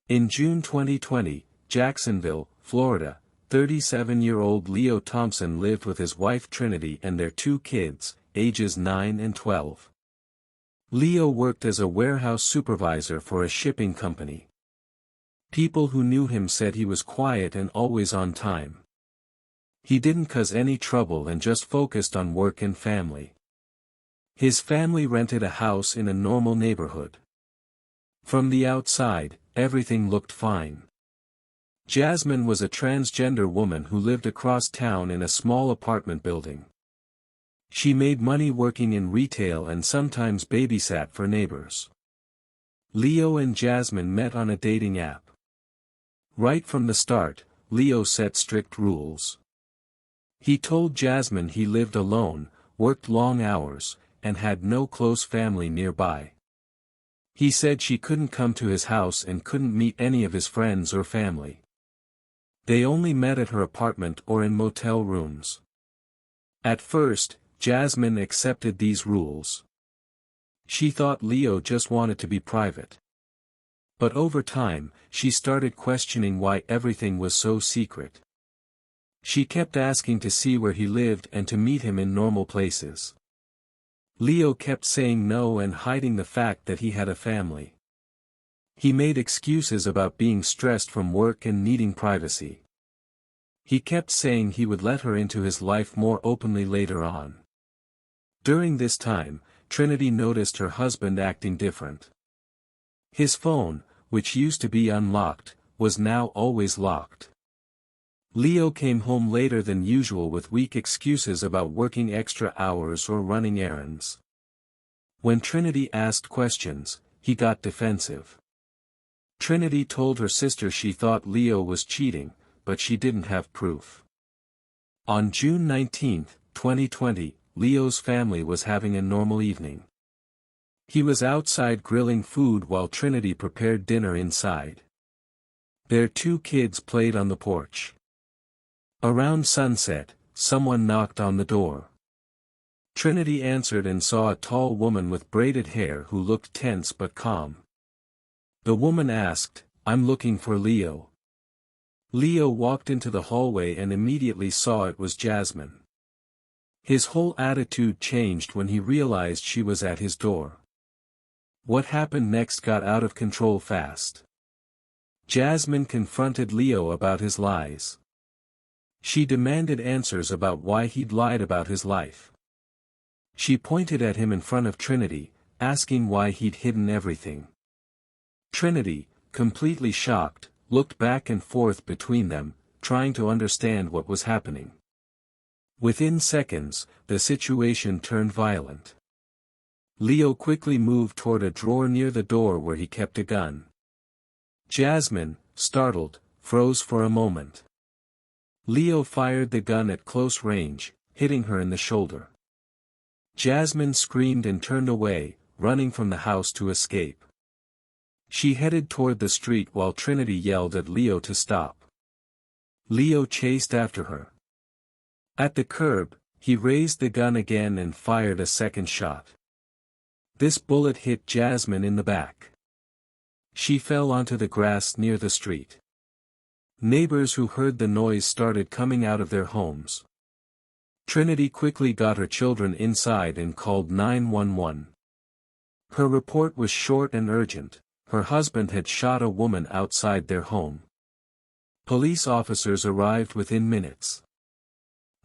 In June 2020, Jacksonville, Florida, 37-year-old Leo Thompson lived with his wife Trinity and their two kids, ages 9 and 12. Leo worked as a warehouse supervisor for a shipping company. People who knew him said he was quiet and always on time. He didn't cause any trouble and just focused on work and family. His family rented a house in a normal neighborhood. From the outside, everything looked fine. Jasmine was a transgender woman who lived across town in a small apartment building. She made money working in retail and sometimes babysat for neighbors. Leo and Jasmine met on a dating app. Right from the start, Leo set strict rules. He told Jasmine he lived alone, worked long hours, and had no close family nearby. He said she couldn't come to his house and couldn't meet any of his friends or family. They only met at her apartment or in motel rooms. At first, Jasmine accepted these rules. She thought Leo just wanted to be private. But over time, she started questioning why everything was so secret. She kept asking to see where he lived and to meet him in normal places. Leo kept saying no and hiding the fact that he had a family. He made excuses about being stressed from work and needing privacy. He kept saying he would let her into his life more openly later on. During this time, Trinity noticed her husband acting different. His phone, which used to be unlocked, was now always locked. Leo came home later than usual with weak excuses about working extra hours or running errands. When Trinity asked questions, he got defensive. Trinity told her sister she thought Leo was cheating, but she didn't have proof. On June 19, 2020, Leo's family was having a normal evening. He was outside grilling food while Trinity prepared dinner inside. Their two kids played on the porch. Around sunset, someone knocked on the door. Trinity answered and saw a tall woman with braided hair who looked tense but calm. The woman asked, "I'm looking for Leo." Leo walked into the hallway and immediately saw it was Jasmine. His whole attitude changed when he realized she was at his door. What happened next got out of control fast. Jasmine confronted Leo about his lies. She demanded answers about why he'd lied about his life. She pointed at him in front of Trinity, asking why he'd hidden everything. Trinity, completely shocked, looked back and forth between them, trying to understand what was happening. Within seconds, the situation turned violent. Leo quickly moved toward a drawer near the door where he kept a gun. Jasmine, startled, froze for a moment. Leo fired the gun at close range, hitting her in the shoulder. Jasmine screamed and turned away, running from the house to escape. She headed toward the street while Trinity yelled at Leo to stop. Leo chased after her. At the curb, he raised the gun again and fired a second shot. This bullet hit Jasmine in the back. She fell onto the grass near the street. Neighbors who heard the noise started coming out of their homes. Trinity quickly got her children inside and called 911. Her report was short and urgent: her husband had shot a woman outside their home. Police officers arrived within minutes.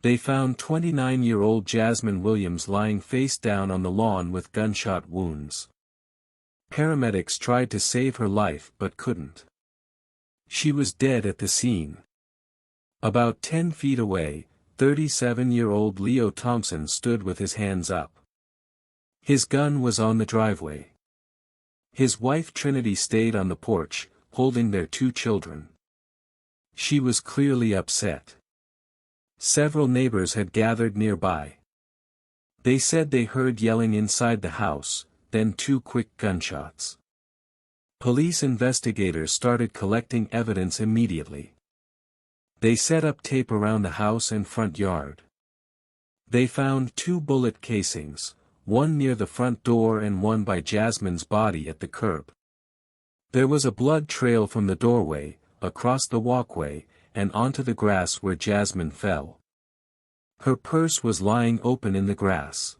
They found 29-year-old Jasmine Williams lying face down on the lawn with gunshot wounds. Paramedics tried to save her life but couldn't. She was dead at the scene. About 10 feet away, 37-year-old Leo Thompson stood with his hands up. His gun was on the driveway. His wife Trinity stayed on the porch, holding their two children. She was clearly upset. Several neighbors had gathered nearby. They said they heard yelling inside the house, then two quick gunshots. Police investigators started collecting evidence immediately. They set up tape around the house and front yard. They found two bullet casings, one near the front door and one by Jasmine's body at the curb. There was a blood trail from the doorway, across the walkway, and onto the grass where Jasmine fell. Her purse was lying open in the grass.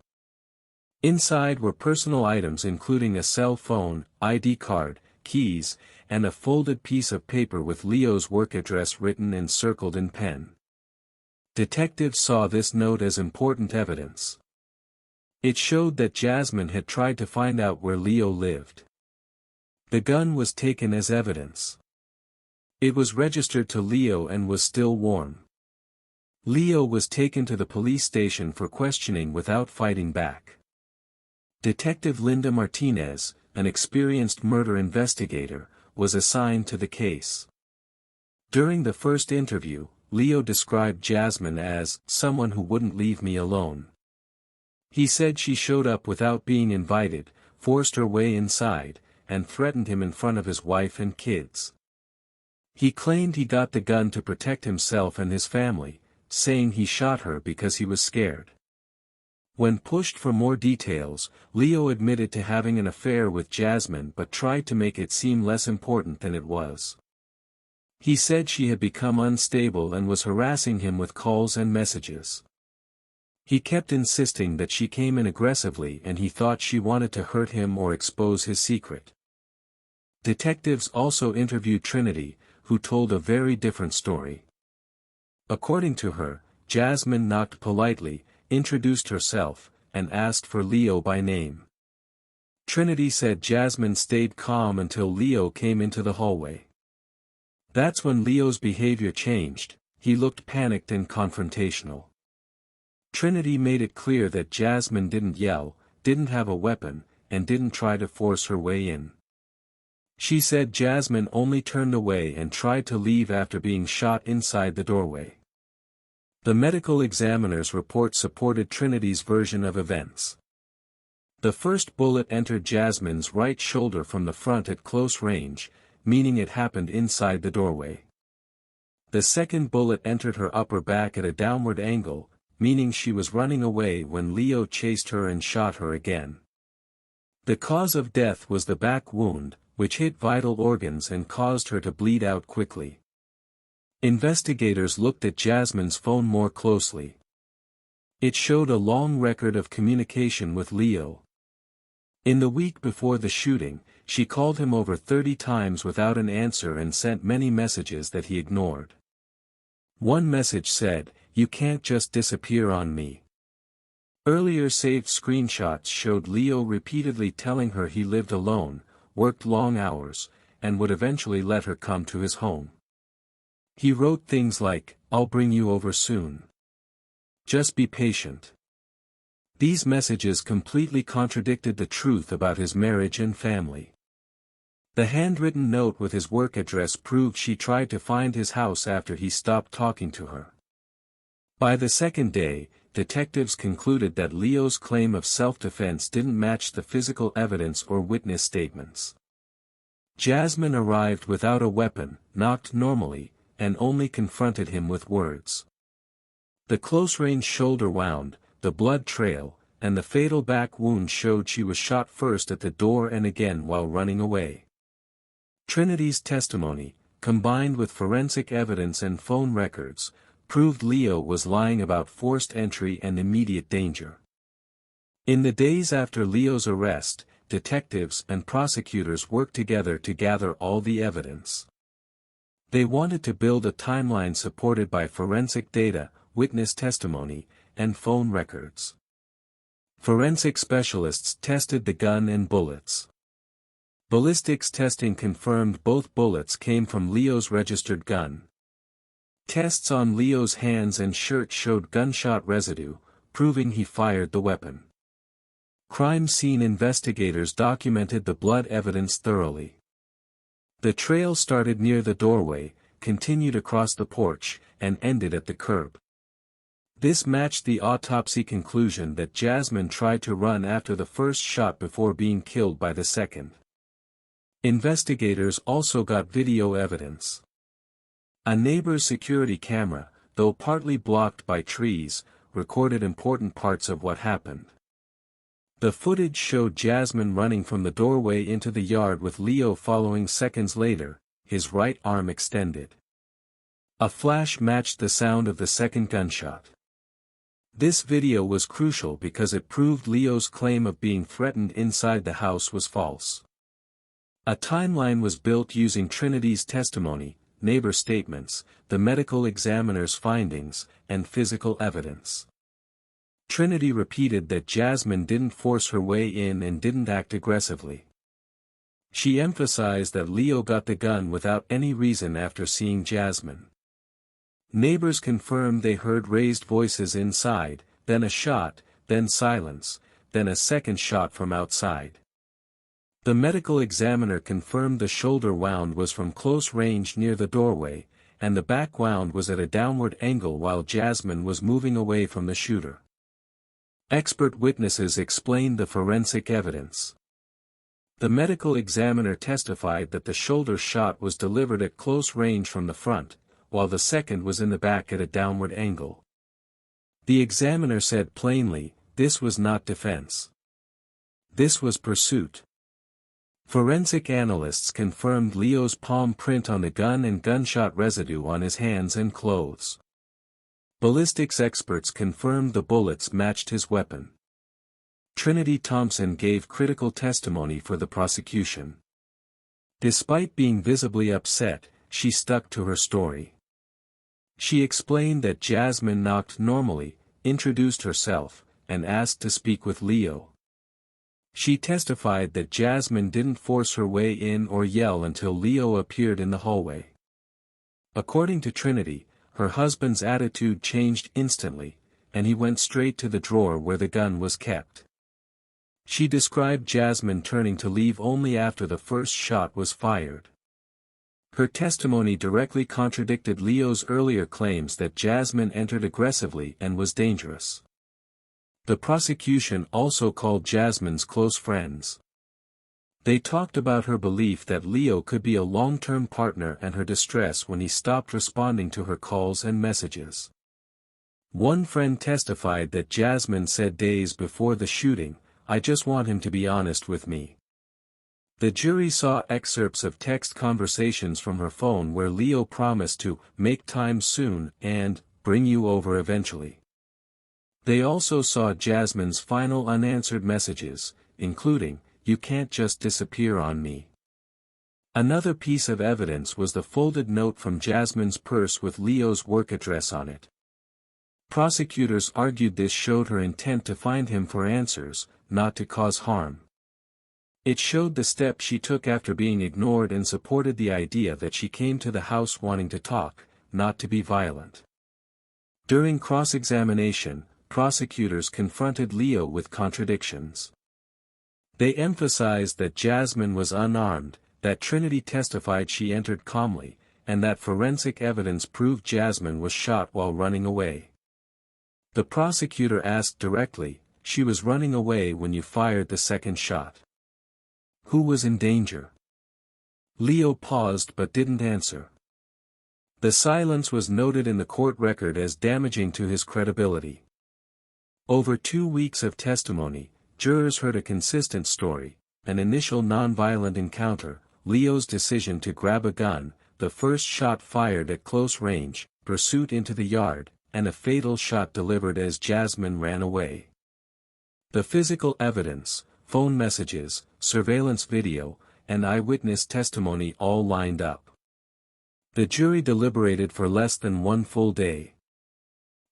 Inside were personal items including a cell phone, ID card, keys, and a folded piece of paper with Leo's work address written and circled in pen. Detectives saw this note as important evidence. It showed that Jasmine had tried to find out where Leo lived. The gun was taken as evidence. It was registered to Leo and was still warm. Leo was taken to the police station for questioning without fighting back. Detective Linda Martinez, an experienced murder investigator, was assigned to the case. During the first interview, Leo described Jasmine as someone who wouldn't leave me alone. He said she showed up without being invited, forced her way inside, and threatened him in front of his wife and kids. He claimed he got the gun to protect himself and his family, saying he shot her because he was scared. When pushed for more details, Leo admitted to having an affair with Jasmine but tried to make it seem less important than it was. He said she had become unstable and was harassing him with calls and messages. He kept insisting that she came in aggressively and he thought she wanted to hurt him or expose his secret. Detectives also interviewed Trinity, who told a very different story. According to her, Jasmine knocked politely, introduced herself, and asked for Leo by name. Trinity said Jasmine stayed calm until Leo came into the hallway. That's when Leo's behavior changed. He looked panicked and confrontational. Trinity made it clear that Jasmine didn't yell, didn't have a weapon, and didn't try to force her way in. She said Jasmine only turned away and tried to leave after being shot inside the doorway. The medical examiner's report supported Trinity's version of events. The first bullet entered Jasmine's right shoulder from the front at close range, meaning it happened inside the doorway. The second bullet entered her upper back at a downward angle, meaning she was running away when Leo chased her and shot her again. The cause of death was the back wound, which hit vital organs and caused her to bleed out quickly. Investigators looked at Jasmine's phone more closely. It showed a long record of communication with Leo. In the week before the shooting, she called him over 30 times without an answer and sent many messages that he ignored. One message said, "You can't just disappear on me." Earlier saved screenshots showed Leo repeatedly telling her he lived alone, worked long hours, and would eventually let her come to his home. He wrote things like, "I'll bring you over soon. Just be patient." These messages completely contradicted the truth about his marriage and family. The handwritten note with his work address proved she tried to find his house after he stopped talking to her. By the second day, detectives concluded that Leo's claim of self-defense didn't match the physical evidence or witness statements. Jasmine arrived without a weapon, knocked normally, and only confronted him with words. The close-range shoulder wound, the blood trail, and the fatal back wound showed she was shot first at the door and again while running away. Trinity's testimony, combined with forensic evidence and phone records, proved Leo was lying about forced entry and immediate danger. In the days after Leo's arrest, detectives and prosecutors worked together to gather all the evidence. They wanted to build a timeline supported by forensic data, witness testimony, and phone records. Forensic specialists tested the gun and bullets. Ballistics testing confirmed both bullets came from Leo's registered gun. Tests on Leo's hands and shirt showed gunshot residue, proving he fired the weapon. Crime scene investigators documented the blood evidence thoroughly. The trail started near the doorway, continued across the porch, and ended at the curb. This matched the autopsy conclusion that Jasmine tried to run after the first shot before being killed by the second. Investigators also got video evidence. A neighbor's security camera, though partly blocked by trees, recorded important parts of what happened. The footage showed Jasmine running from the doorway into the yard with Leo following seconds later, his right arm extended. A flash matched the sound of the second gunshot. This video was crucial because it proved Leo's claim of being threatened inside the house was false. A timeline was built using Trinity's testimony, neighbor statements, the medical examiner's findings, and physical evidence. Trinity repeated that Jasmine didn't force her way in and didn't act aggressively. She emphasized that Leo got the gun without any reason after seeing Jasmine. Neighbors confirmed they heard raised voices inside, then a shot, then silence, then a second shot from outside. The medical examiner confirmed the shoulder wound was from close range near the doorway, and the back wound was at a downward angle while Jasmine was moving away from the shooter. Expert witnesses explained the forensic evidence. The medical examiner testified that the shoulder shot was delivered at close range from the front, while the second was in the back at a downward angle. The examiner said plainly, this was not defense. This was pursuit. Forensic analysts confirmed Leo's palm print on the gun and gunshot residue on his hands and clothes. Ballistics experts confirmed the bullets matched his weapon. Trinity Thompson gave critical testimony for the prosecution. Despite being visibly upset, she stuck to her story. She explained that Jasmine knocked normally, introduced herself, and asked to speak with Leo. She testified that Jasmine didn't force her way in or yell until Leo appeared in the hallway. According to Trinity, her husband's attitude changed instantly, and he went straight to the drawer where the gun was kept. She described Jasmine turning to leave only after the first shot was fired. Her testimony directly contradicted Leo's earlier claims that Jasmine entered aggressively and was dangerous. The prosecution also called Jasmine's close friends. They talked about her belief that Leo could be a long-term partner and her distress when he stopped responding to her calls and messages. One friend testified that Jasmine said days before the shooting, "I just want him to be honest with me." The jury saw excerpts of text conversations from her phone where Leo promised to "make time soon" and "bring you over eventually." They also saw Jasmine's final unanswered messages, including, "You can't just disappear on me." Another piece of evidence was the folded note from Jasmine's purse with Leo's work address on it. Prosecutors argued this showed her intent to find him for answers, not to cause harm. It showed the steps she took after being ignored and supported the idea that she came to the house wanting to talk, not to be violent. During cross-examination, prosecutors confronted Leo with contradictions. They emphasized that Jasmine was unarmed, that Trinity testified she entered calmly, and that forensic evidence proved Jasmine was shot while running away. The prosecutor asked directly, "She was running away when you fired the second shot. Who was in danger?" Leo paused but didn't answer. The silence was noted in the court record as damaging to his credibility. Over 2 weeks of testimony, jurors heard a consistent story: an initial nonviolent encounter, Leo's decision to grab a gun, the first shot fired at close range, pursuit into the yard, and a fatal shot delivered as Jasmine ran away. The physical evidence, phone messages, surveillance video, and eyewitness testimony all lined up. The jury deliberated for less than 1 full day.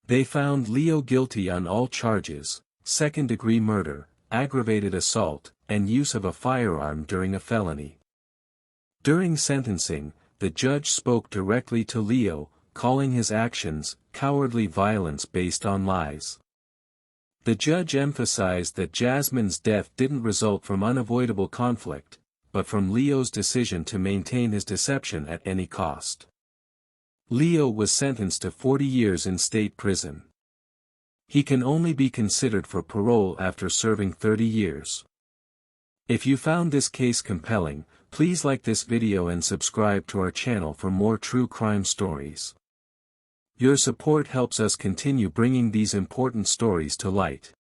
They found Leo guilty on all charges: second-degree murder, aggravated assault, and use of a firearm during a felony. During sentencing, the judge spoke directly to Leo, calling his actions cowardly violence based on lies. The judge emphasized that Jasmine's death didn't result from unavoidable conflict, but from Leo's decision to maintain his deception at any cost. Leo was sentenced to 40 years in state prison. He can only be considered for parole after serving 30 years. If you found this case compelling, please like this video and subscribe to our channel for more true crime stories. Your support helps us continue bringing these important stories to light.